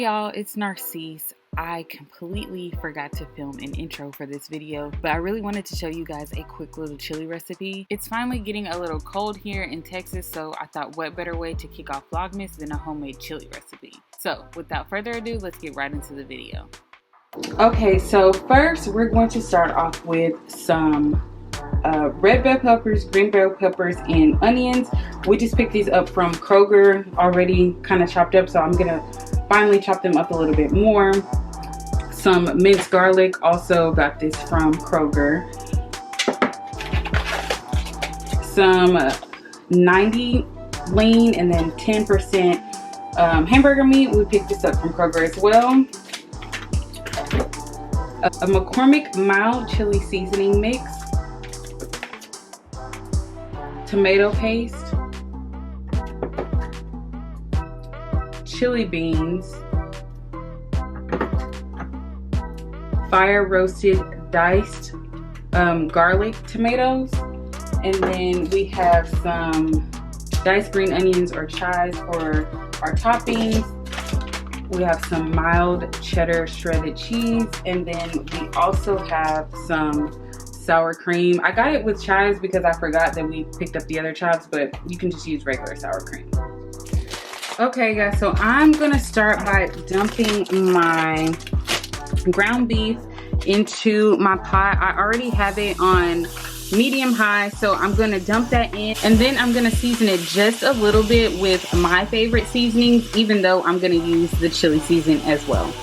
Hey y'all, it's Narcisse. I completely forgot to film an intro for this video, but I really wanted to show you guys a quick little chili recipe. It's finally getting a little cold here in Texas, so I thought what better way to kick off Vlogmas than a homemade chili recipe. So without further ado, let's get right into the video. Okay, so first we're going to start off with some red bell peppers, green bell peppers, and onions. We just picked these up from Kroger, already kind of chopped up, so I'm gonna finally chop them up a little bit more. Some minced garlic, also got this from Kroger. Some 90 lean and then 10% hamburger meat. We picked this up from Kroger as well. A McCormick mild chili seasoning mix. Tomato paste, chili beans, fire roasted diced garlic tomatoes, and then we have some diced green onions or chives for our toppings. We have some mild cheddar shredded cheese, and then we also have some sour cream. I got it with chives because I forgot that we picked up the other chives, but you can just use regular sour cream. Okay guys, so I'm gonna start by dumping my ground beef into my pot. I already have it on medium high, so I'm gonna dump that in, and then I'm gonna season it just a little bit with my favorite seasonings, even though I'm gonna use the chili season as well.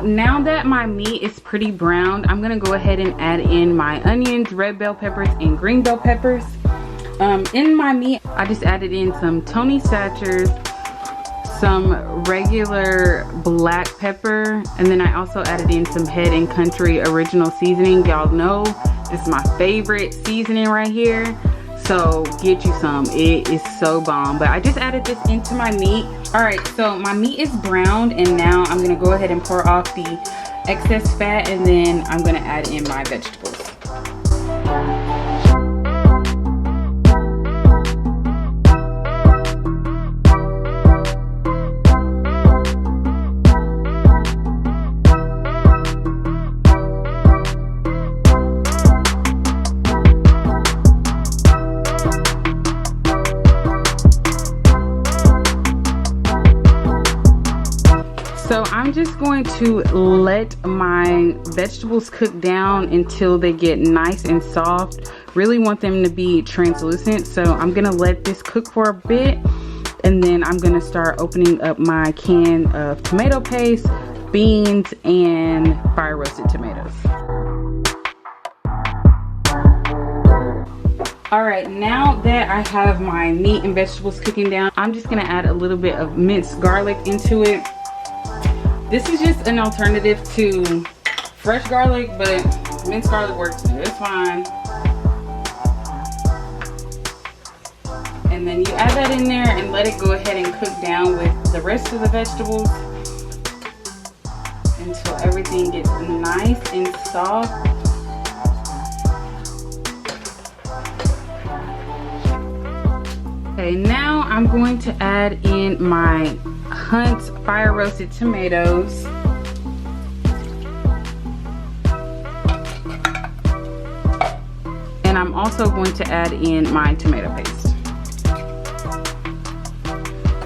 Now that my meat is pretty browned, I'm gonna go ahead and add in my onions, red bell peppers, and green bell peppers. In my meat, I just added in some Tony Satchers, some regular black pepper, and then I also added in some Head and Country original seasoning. Y'all know this is my favorite seasoning right here, so get you some. It is so bomb. But I just added this into my meat. All right, so my meat is browned, and now I'm gonna go ahead and pour off the excess fat, and then I'm gonna add in my vegetables. So I'm just going to let my vegetables cook down until they get nice and soft. Really want them to be translucent, so I'm gonna let this cook for a bit, and then I'm gonna start opening up my can of tomato paste, beans, and fire roasted tomatoes. All right, now that I have my meat and vegetables cooking down, I'm just gonna add a little bit of minced garlic into it. This is just an alternative to fresh garlic, but minced garlic works too. It's fine. And then you add that in there and let it go ahead and cook down with the rest of the vegetables until everything gets nice and soft. Okay, now I'm going to add in my Hunt's fire roasted tomatoes. And I'm also going to add in my tomato paste.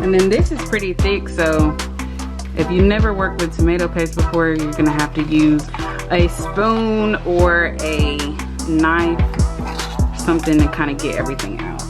And then this is pretty thick, so if you never worked with tomato paste before, you're gonna have to use a spoon or a knife, something to kind of get everything out.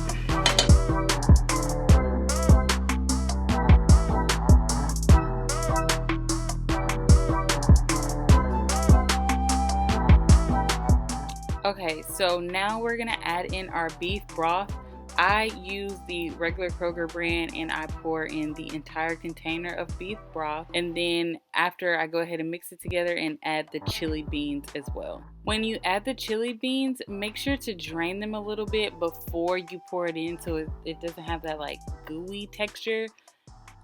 Okay, so now we're gonna add in our beef broth. I use the regular Kroger brand and I pour in the entire container of beef broth. And then after, I go ahead and mix it together and add the chili beans as well. When you add the chili beans, make sure to drain them a little bit before you pour it in so it doesn't have that like gooey texture.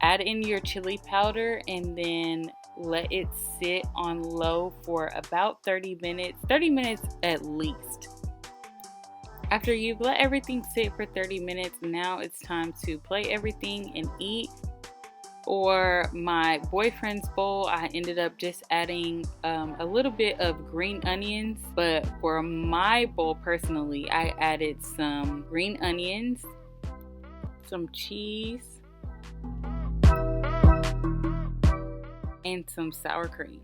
Add in your chili powder and then let it sit on low for about 30 minutes at least. After you've let everything sit for 30 minutes, now it's time to plate everything and eat. For my boyfriend's bowl, I ended up just adding a little bit of green onions. But for my bowl personally, I added some green onions, some cheese, and some sour cream.